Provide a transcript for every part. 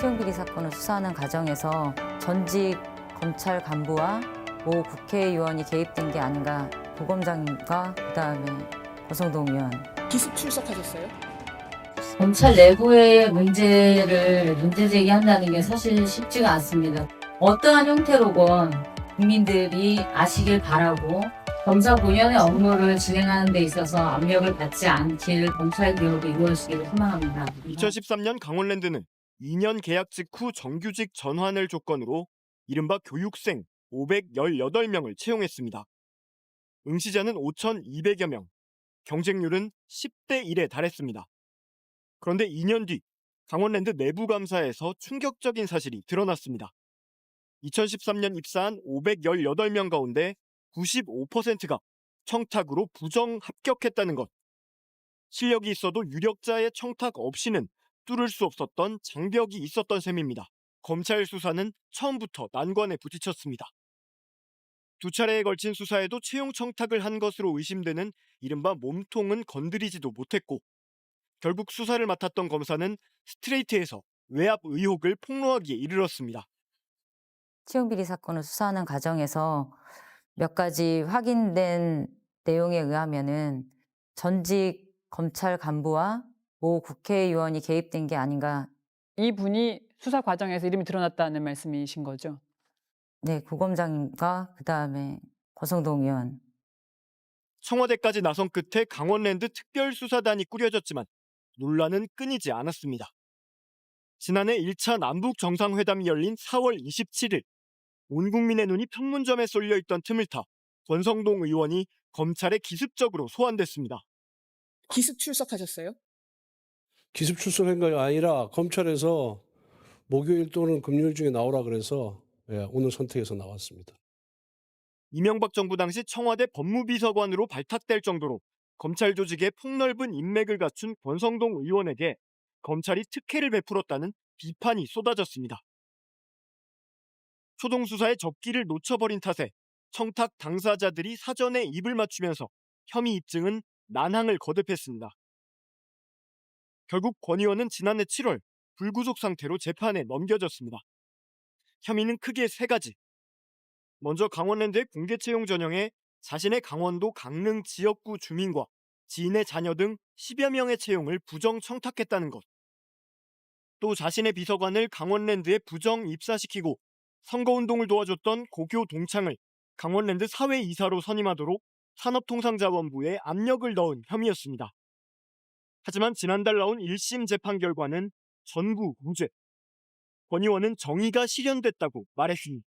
채용비리 사건을 수사하는 과정에서 전직 검찰 간부와 모 국회의원이 개입된 게 아닌가, 고검장님과 그다음에 권성동 의원. 기습 출석하셨어요? 검찰 내부의 문제 제기한다는 게 사실 쉽지가 않습니다. 어떠한 형태로건 국민들이 아시길 바라고 검사 본연의 업무를 진행하는 데 있어서 압력을 받지 않길 검찰 개혁이 이루어지기를 희망합니다. 2013년 강원랜드는 2년 계약 직후 정규직 전환을 조건으로 이른바 교육생 518명을 채용했습니다. 응시자는 5,200여 명, 경쟁률은 10대 1에 달했습니다. 그런데 2년 뒤 강원랜드 내부 감사에서 충격적인 사실이 드러났습니다. 2013년 입사한 518명 가운데 95%가 청탁으로 부정 합격했다는 것. 실력이 있어도 유력자의 청탁 없이는 뚫을 수 없었던 장벽이 있었던 셈입니다. 검찰 수사는 처음부터 난관에 부딪혔습니다. 두 차례에 걸친 수사에도 채용 청탁을 한 것으로 의심되는 이른바 몸통은 건드리지도 못했고, 결국 수사를 맡았던 검사는 스트레이트에서 외압 의혹을 폭로하기에 이르렀습니다. 채용비리 사건을 수사하는 과정에서 몇 가지 확인된 내용에 의하면은 전직 검찰 간부와 모 국회의원이 개입된 게 아닌가. 이분이 수사 과정에서 이름이 드러났다는 말씀이신 거죠? 네, 고검장님과 그다음에 권성동 의원. 청와대까지 나선 끝에 강원랜드 특별수사단이 꾸려졌지만 논란은 끊이지 않았습니다. 지난해 1차 남북 정상회담이 열린 4월 27일, 온 국민의 눈이 판문점에 쏠려있던 틈을 타 권성동 의원이 검찰에 기습적으로 소환됐습니다. 기습 출석하셨어요? 기습 출석한 게 아니라 검찰에서 목요일 또는 금요일 중에 나오라 그래서 오늘 선택해서 나왔습니다. 이명박 정부 당시 청와대 법무비서관으로 발탁될 정도로 검찰 조직에 폭넓은 인맥을 갖춘 권성동 의원에게 검찰이 특혜를 베풀었다는 비판이 쏟아졌습니다. 초동 수사의 접기를 놓쳐버린 탓에 청탁 당사자들이 사전에 입을 맞추면서 혐의 입증은 난항을 거듭했습니다. 결국 권 의원은 지난해 7월 불구속 상태로 재판에 넘겨졌습니다. 혐의는 크게 세 가지. 먼저 강원랜드의 공개 채용 전형에 자신의 강원도 강릉 지역구 주민과 지인의 자녀 등 10여 명의 채용을 부정 청탁했다는 것. 또 자신의 비서관을 강원랜드에 부정 입사시키고 선거운동을 도와줬던 고교 동창을 강원랜드 사회이사로 선임하도록 산업통상자원부에 압력을 넣은 혐의였습니다. 하지만 지난달 나온 1심 재판 결과는 전부 무죄. 권 의원은 정의가 실현됐다고 말했습니다.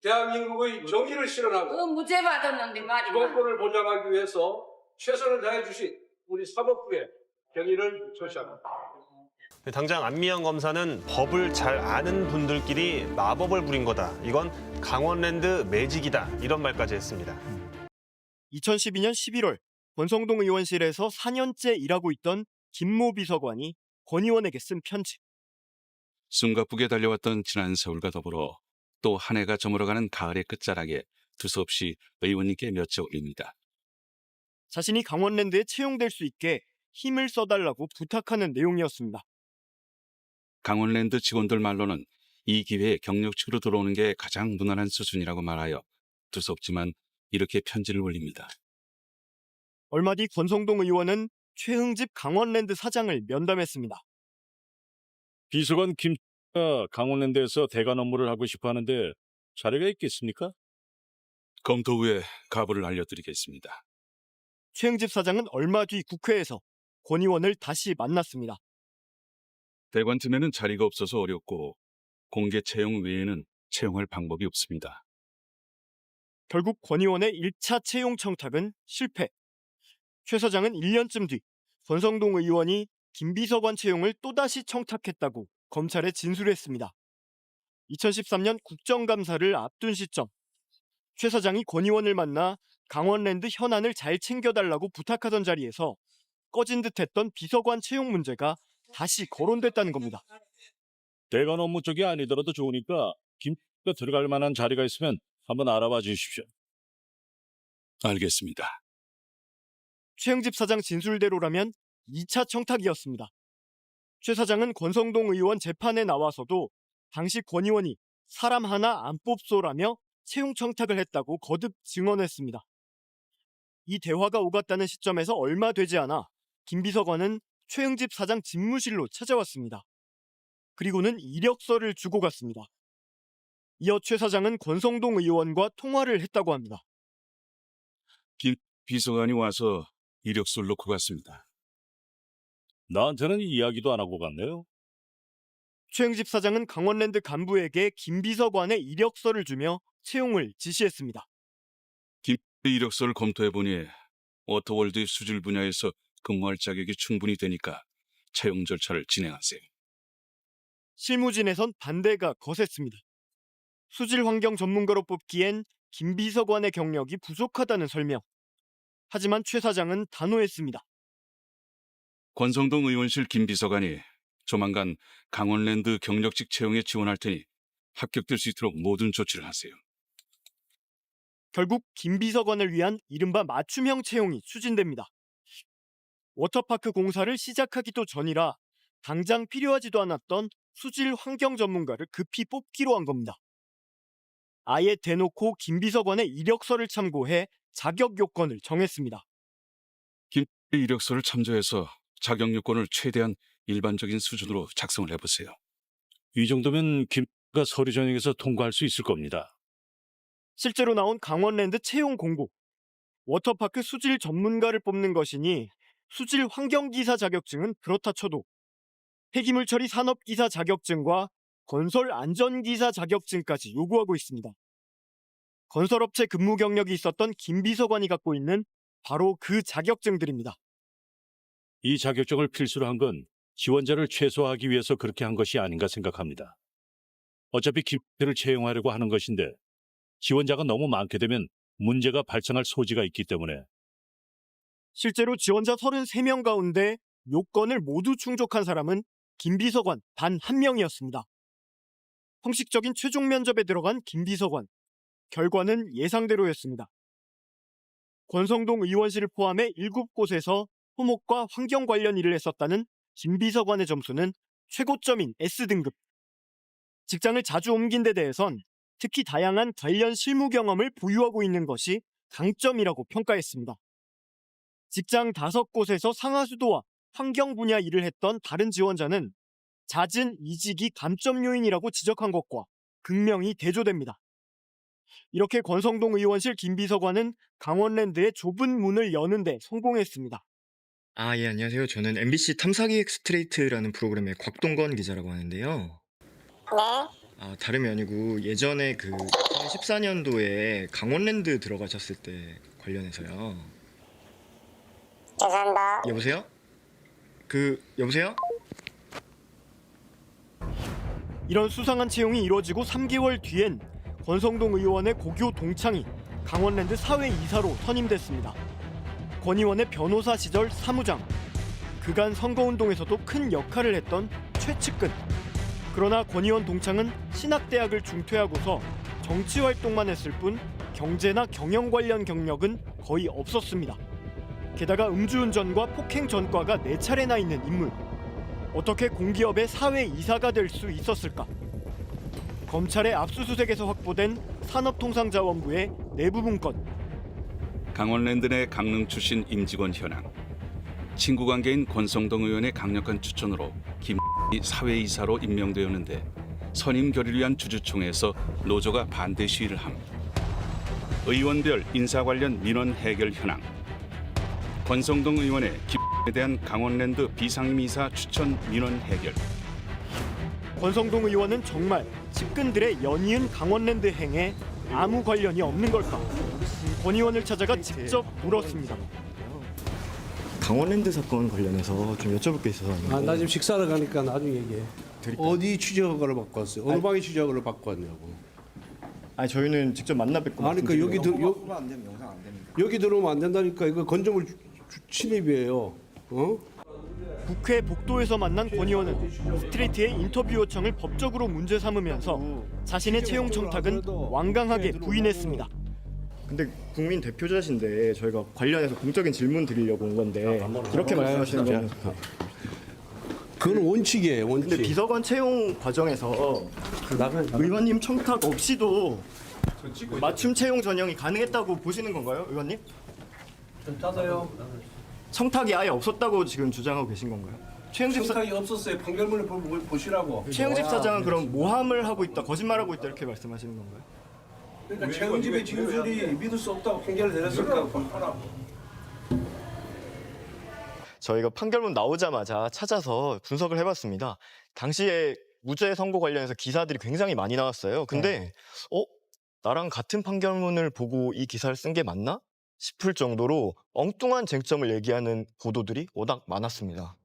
대한민국의 정의를 실현하고 무죄 받았는데 말이야. 주거권을 보장하기 위해서 최선을 다해 주신 우리 사법부의 경의를 표시합니다. 당장 안미영 검사는 법을 잘 아는 분들끼리 마법을 부린 거다. 이건 강원랜드 매직이다. 이런 말까지 했습니다. 2012년 11월 권성동 의원실에서 4년째 일하고 있던 김모 비서관이 권 의원에게 쓴 편지. 숨가쁘게 달려왔던 지난 세월과 더불어 또 한 해가 저물어가는 가을의 끝자락에 두서없이 의원님께 며칠 올립니다. 자신이 강원랜드에 채용될 수 있게 힘을 써달라고 부탁하는 내용이었습니다. 강원랜드 직원들 말로는 이 기회에 경력직으로 들어오는 게 가장 무난한 수준이라고 말하여 두서없지만 이렇게 편지를 올립니다. 얼마 뒤 권성동 의원은 최흥집 강원랜드 사장을 면담했습니다. 비서관 김가 강원랜드에서 대관 업무를 하고 싶어 하는데 자료가 있겠습니까? 검토 후에 가부를 알려드리겠습니다. 최흥집 사장은 얼마 뒤 국회에서 권 의원을 다시 만났습니다. 대관팀에는 자리가 없어서 어렵고 공개 채용 외에는 채용할 방법이 없습니다. 결국 권 의원의 1차 채용 청탁은 실패. 최 사장은 1년쯤 뒤 권성동 의원이 김 비서관 채용을 또다시 청탁했다고 검찰에 진술했습니다. 2013년 국정감사를 앞둔 시점, 최 사장이 권 의원을 만나 강원랜드 현안을 잘 챙겨달라고 부탁하던 자리에서 꺼진 듯했던 비서관 채용 문제가 다시 거론됐다는 겁니다. 대관 업무 쪽이 아니더라도 좋으니까 김가 들어갈 만한 자리가 있으면 한번 알아봐 주십시오. 알겠습니다. 최흥집 사장 진술대로라면 2차 청탁이었습니다. 최 사장은 권성동 의원 재판에 나와서도 당시 권 의원이 사람 하나 안 뽑소라며 채용 청탁을 했다고 거듭 증언했습니다. 이 대화가 오갔다는 시점에서 얼마 되지 않아 김 비서관은 최응집 사장 집무실로 찾아왔습니다. 그리고는 이력서를 주고 갔습니다. 이어 최 사장은 권성동 의원과 통화를 했다고 합니다. 김 비서관이 와서 이력서를 놓고 갔습니다. 나한테는 이야기도 안 하고 갔네요. 최응집 사장은 강원랜드 간부에게 김 비서관의 이력서를 주며 채용을 지시했습니다. 김 이력서를 검토해보니 워터월드 수질 분야에서 근무할 자격이 충분히 되니까 채용 절차를 진행하세요. 실무진에선 반대가 거셌습니다. 수질 환경 전문가로 뽑기엔 김 비서관의 경력이 부족하다는 설명. 하지만 최 사장은 단호했습니다. 권성동 의원실 김 비서관이 조만간 강원랜드 경력직 채용에 지원할 테니 합격될 수 있도록 모든 조치를 하세요. 결국 김 비서관을 위한 이른바 맞춤형 채용이 추진됩니다. 워터파크 공사를 시작하기도 전이라 당장 필요하지도 않았던 수질 환경 전문가를 급히 뽑기로 한 겁니다. 아예 대놓고 김 비서관의 이력서를 참고해 자격 요건을 정했습니다. 김 이력서를 참조해서 자격 요건을 최대한 일반적인 수준으로 작성을 해보세요. 이 정도면 김가 서류 전형에서 통과할 수 있을 겁니다. 실제로 나온 강원랜드 채용 공고. 워터파크 수질 전문가를 뽑는 것이니 수질 환경기사 자격증은 그렇다 쳐도 폐기물 처리 산업기사 자격증과 건설 안전기사 자격증까지 요구하고 있습니다. 건설업체 근무 경력이 있었던 김 비서관이 갖고 있는 바로 그 자격증들입니다. 이 자격증을 필수로 한 건 지원자를 최소화하기 위해서 그렇게 한 것이 아닌가 생각합니다. 어차피 김를 채용하려고 하는 것인데 지원자가 너무 많게 되면 문제가 발생할 소지가 있기 때문에. 실제로 지원자 33명 가운데 요건을 모두 충족한 사람은 김 비서관 단 1명이었습니다. 형식적인 최종 면접에 들어간 김 비서관. 결과는 예상대로였습니다. 권성동 의원실을 포함해 7곳에서 토목과 환경 관련 일을 했었다는 김 비서관의 점수는 최고점인 S등급. 직장을 자주 옮긴 데 대해선 특히 다양한 관련 실무 경험을 보유하고 있는 것이 강점이라고 평가했습니다. 직장 5곳에서 상하수도와 환경 분야 일을 했던 다른 지원자는 잦은 이직이 감점 요인이라고 지적한 것과 극명히 대조됩니다. 이렇게 권성동 의원실 김 비서관은 강원랜드의 좁은 문을 여는 데 성공했습니다. 예, 안녕하세요. 저는 MBC 탐사기획 스트레이트라는 프로그램의 곽동건 기자라고 하는데요. 네. 다름이 아니고 예전에 그 2014년도에 강원랜드 들어가셨을 때 관련해서요. 죄송합니다. 여보세요? 여보세요? 이런 수상한 채용이 이루어지고 3개월 뒤엔 권성동 의원의 고교 동창이 강원랜드 사회이사로 선임됐습니다. 권 의원의 변호사 시절 사무장, 그간 선거운동에서도 큰 역할을 했던 최측근. 그러나 권 의원 동창은 신학대학을 중퇴하고서 정치활동만 했을 뿐 경제나 경영 관련 경력은 거의 없었습니다. 게다가 음주운전과 폭행 전과가 4차례나 있는 인물. 어떻게 공기업의 사회이사가 될 수 있었을까? 검찰의 압수수색에서 확보된 산업통상자원부의 내부 문건. 강원랜드 내 강릉 출신 임직원 현황. 친구 관계인 권성동 의원의 강력한 추천으로 김이 사회이사로 임명되었는데 선임 결의를 위한 주주총회에서 노조가 반대 시위를 함. 의원별 인사 관련 민원 해결 현황. 권성동 의원의 김에 대한 강원랜드 비상임이사 추천 민원 해결. 권성동 의원은 정말 측근들의 연이은 강원랜드 행에 아무 관련이 없는 걸까? 권 의원을 찾아가 직접 물었습니다. 강원랜드 사건 관련해서 좀 여쭤볼 게 있어서. 나 지금 식사를 가니까 나중에 얘기해. 드릴까요? 어디 취재 허가를 받고 왔어요? 어느 방에 취재 허가를 받고 왔냐고. 저희는 직접 만나 뵙고. 그러니까 여기 들어오면 안 된다니까. 이거 건조물 침입이에요. 국회 복도에서 만난 권 의원은 스트레이트의 인터뷰 요청을 법적으로 문제 삼으면서 자신의 채용 청탁은 완강하게 부인했습니다. 근데 국민 대표자신데 저희가 관련해서 공적인 질문 드리려고 온 건데 이렇게 말씀하시는 건 그건 원칙이에요, 원칙. 근데 비서관 채용 과정에서 의원님 청탁 없이도 맞춤 채용 전형이 가능했다고 보시는 건가요, 의원님? 좀 따서요. 청탁이 아예 없었다고 지금 주장하고 계신 건가요? 최영집 없었어요. 판결문을 보시라고. 최영집 사장은 그럼 모함을 하고 있다, 거짓말하고 있다 이렇게 말씀하시는 건가요? 그러니까 최영집의 진술이 믿을 수 없다고 판결을 내렸으니까 공포라고. 저희가 판결문 나오자마자 찾아서 분석을 해봤습니다. 당시에 무죄 선고 관련해서 기사들이 굉장히 많이 나왔어요. 근데 나랑 같은 판결문을 보고 이 기사를 쓴 게 맞나 싶을 정도로 엉뚱한 쟁점을 얘기하는 보도들이 워낙 많았습니다.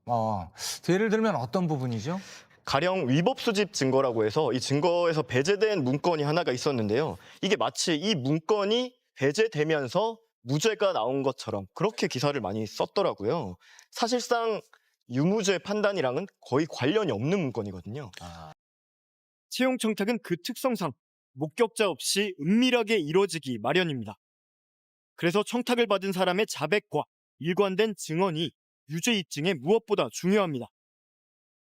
예를 들면 어떤 부분이죠? 가령 위법 수집 증거라고 해서 이 증거에서 배제된 문건이 하나가 있었는데요. 이게 마치 이 문건이 배제되면서 무죄가 나온 것처럼 그렇게 기사를 많이 썼더라고요. 사실상 유무죄 판단이랑은 거의 관련이 없는 문건이거든요. 채용 청탁은 그 특성상 목격자 없이 은밀하게 이루어지기 마련입니다. 그래서 청탁을 받은 사람의 자백과 일관된 증언이 유죄 입증에 무엇보다 중요합니다.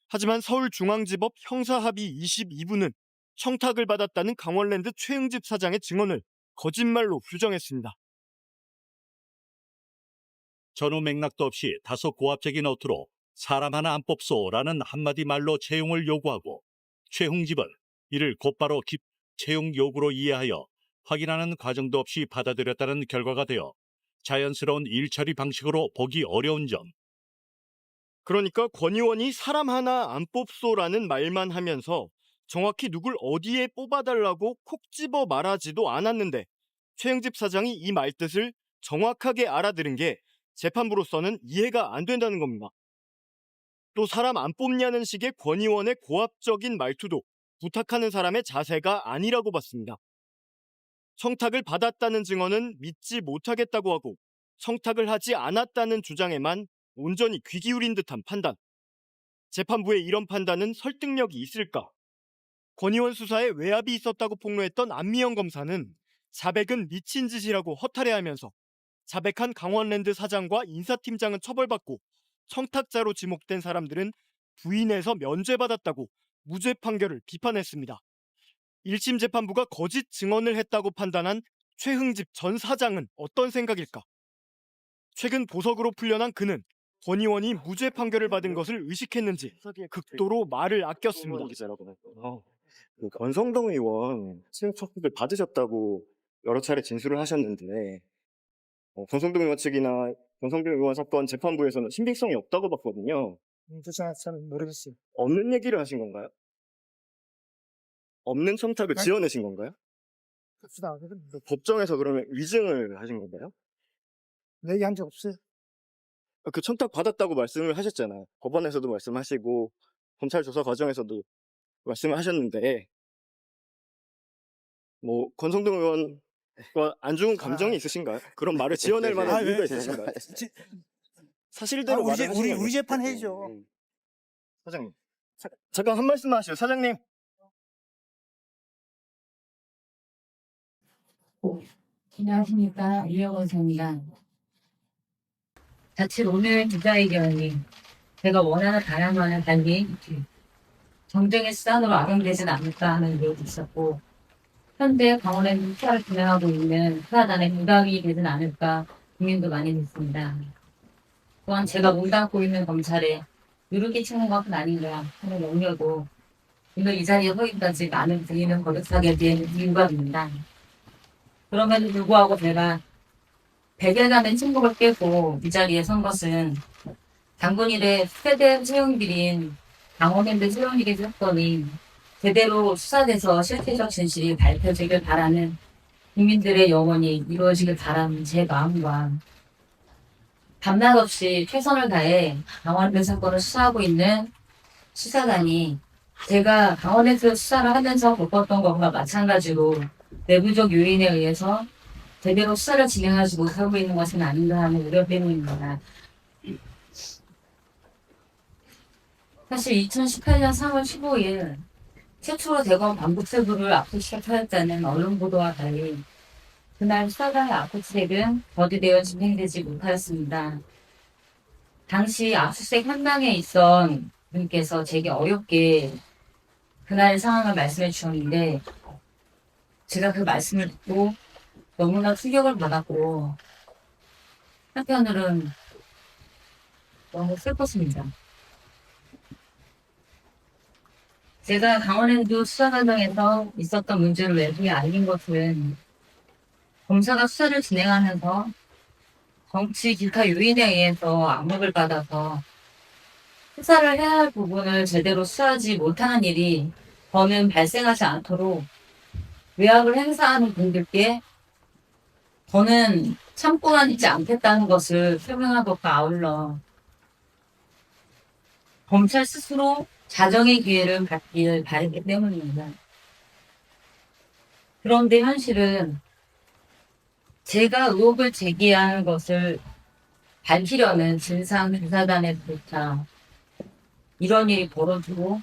하지만 서울중앙지법 형사합의 22부는 청탁을 받았다는 강원랜드 최응집 사장의 증언을 거짓말로 규정했습니다. 전후 맥락도 없이 다소 고압적인 어투로 사람 하나 안 뽑소라는 한마디 말로 채용을 요구하고 최흥집은 이를 곧바로 채용 요구로 이해하여 확인하는 과정도 없이 받아들였다는 결과가 되어 자연스러운 일처리 방식으로 보기 어려운 점. 그러니까 권 의원이 사람 하나 안 뽑소라는 말만 하면서 정확히 누굴 어디에 뽑아달라고 콕 집어 말하지도 않았는데 최응집 사장이 이 말뜻을 정확하게 알아들은 게 재판부로서는 이해가 안 된다는 겁니다. 또 사람 안 뽑냐는 식의 권 의원의 고압적인 말투도 부탁하는 사람의 자세가 아니라고 봤습니다. 청탁을 받았다는 증언은 믿지 못하겠다고 하고 청탁을 하지 않았다는 주장에만 온전히 귀 기울인 듯한 판단. 재판부의 이런 판단은 설득력이 있을까? 권 의원 수사에 외압이 있었다고 폭로했던 안미영 검사는 자백은 미친 짓이라고 허탈해하면서 자백한 강원랜드 사장과 인사팀장은 처벌받고 청탁자로 지목된 사람들은 부인해서 면죄받았다고 무죄 판결을 비판했습니다. 1심 재판부가 거짓 증언을 했다고 판단한 최흥집 전 사장은 어떤 생각일까? 최근 보석으로 풀려난 그는 권 의원이 무죄 판결을 받은 것을 의식했는지 극도로 말을 아꼈습니다. 권성동 의원 채용 청탁을 받으셨다고 여러 차례 진술을 하셨는데 권성동 의원 측이나 권성동 의원 사건 재판부에서는 신빙성이 없다고 봤거든요. 잘 모르겠어요. 없는 얘기를 하신 건가요? 없는 청탁을 지어내신 건가요? 합시다. 법정에서 그러면 위증을 하신 건가요? 얘기한 적 없어요. 그 청탁 받았다고 말씀을 하셨잖아요. 법원에서도 말씀하시고 검찰 조사 과정에서도 말씀을 하셨는데 권성동 의원과 안 좋은 감정이 있으신가요? 그런 말을 지어낼 만한 이유가 있으신가요? 사실대로 우리 재판 해야죠. 사장님 잠깐 한 말씀만 하시죠. 사장님. 안녕하십니까. 이영원입니다. 자칫 오늘 기자회견이 제가 원하는 바람과는 달리 정쟁의 수단으로 악용되진 않을까 하는 의혹이 있었고 현재 강원랜드 수사를 진행하고 있는 수사단의 부담이 되진 않을까 고민도 많이 됐습니다. 또한 제가 몸담고 있는 검찰에 누를 끼치는 것은 아닌가 하는 염려도 오늘 이 자리에 서 있다지 많은 부인을 거듭하게 된 이유가 됩니다. 그럼에도 불구하고 제가 100일간의 침묵을 깨고 이 자리에 선 것은 당군일의 최대 채용들인 강원랜드 채용일의 사건이 제대로 수사돼서 실체적 진실이 밝혀지길 바라는 국민들의 영혼이 이루어지길 바라는 제 마음과 밤낮 없이 최선을 다해 강원랜드 사건을 수사하고 있는 수사단이 제가 강원랜드 수사를 하면서 겪었던 것과 마찬가지로 내부적 요인에 의해서 제대로 수사를 진행하지 못하고 있는 것은 아닌가 하는 우려 때문입니다. 사실 2018년 3월 15일 최초로 대검 반부체부를 압수시켰다는 언론 보도와 달리 그날 수사단의 압수수색은 거디되어 진행되지 못하였습니다. 당시 압수수색 현장에 있던 분께서 제게 어렵게 그날 상황을 말씀해 주셨는데 제가 그 말씀을 듣고 너무나 충격을 받았고 한편으로는 너무 슬펐습니다. 제가 강원랜드 수사 과정에서 있었던 문제를 외부에 알린 것은 검사가 수사를 진행하면서 정치 기타 요인에 의해서 압력을 받아서 수사를 해야 할 부분을 제대로 수사하지 못하는 일이 더는 발생하지 않도록 외압을 행사하는 분들께 저는 참고만 있지 않겠다는 것을 표명한 것과 아울러 검찰 스스로 자정의 기회를 갖길 바랬기 때문입니다. 그런데 현실은 제가 의혹을 제기한 것을 밝히려는 진상조사단에서조차 이런 일이 벌어지고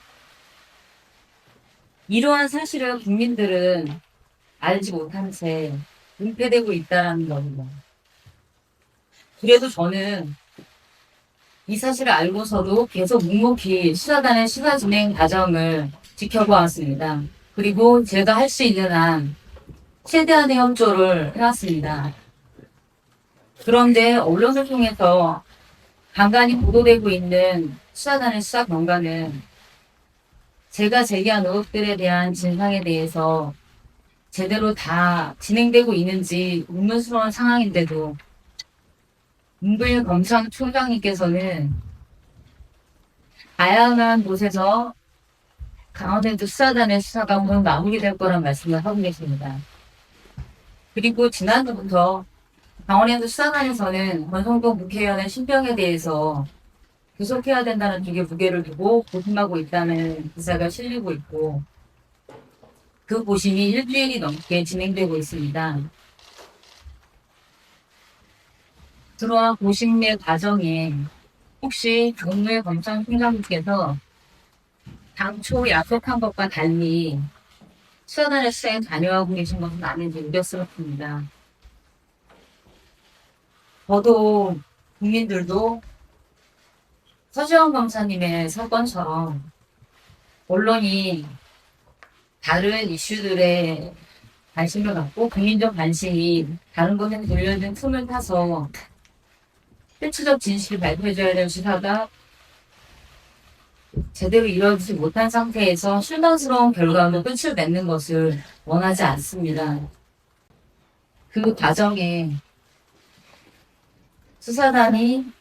이러한 사실을 국민들은 알지 못한 채 은폐되고 있다는 겁니다. 그래도 저는 이 사실을 알고서도 계속 묵묵히 수사단의 수사 진행 과정을 지켜보았습니다. 그리고 제가 할 수 있는 한 최대한의 협조를 해왔습니다. 그런데 언론을 통해서 간간히 보도되고 있는 수사단의 수사 경과는 제가 제기한 의혹들에 대한 진상에 대해서 제대로 다 진행되고 있는지 의문스러운 상황인데도 문부일 검찰총장님께서는 다양한 곳에서 강원랜드 수사단의 수사가 곧 마무리될 거란 말씀을 하고 계십니다. 그리고 지난주부터 강원랜드 수사관에서는 권성동 국회의원의 신병에 대해서 구속해야 된다는 쪽에 무게를 두고 고심하고 있다는 기사가 실리고 있고 그 고심이 일주일이 넘게 진행되고 있습니다. 그러한 고심의 과정에 혹시 정무의 검찰총장님께서 당초 약속한 것과 달리 수사단의 수사에 관여하고 계신 것은 아닌지 우려스럽습니다. 저도 국민들도 서지원 검사님의 사건처럼 언론이 다른 이슈들에 관심을 갖고 국민적 관심이 다른 것에 돌려진 틈을 타서 실체적 진실을 발표해줘야 될 수사가 제대로 이루어지지 못한 상태에서 실망스러운 결과로 끝을 맺는 것을 원하지 않습니다. 그 과정에 수사단이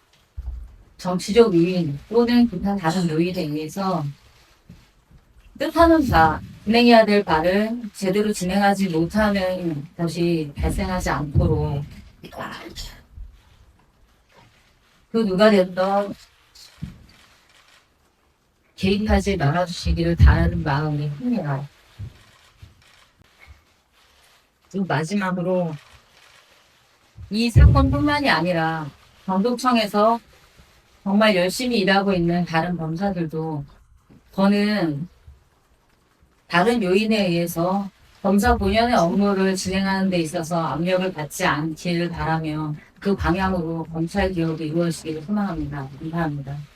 정치적 요인 또는 기타 다른 요인에 의해서 뜻하는 바, 진행해야 될 바를 제대로 진행하지 못하는 것이 발생하지 않도록 그 누가 됐던 개입하지 말아주시기를 바라는 마음이 큽니다. 그리고 마지막으로 이 사건뿐만이 아니라 경동청에서 정말 열심히 일하고 있는 다른 검사들도 저는 다른 요인에 의해서 검사 본연의 업무를 진행하는 데 있어서 압력을 받지 않기를 바라며 그 방향으로 검찰 개혁이 이루어지기를 소망합니다. 감사합니다.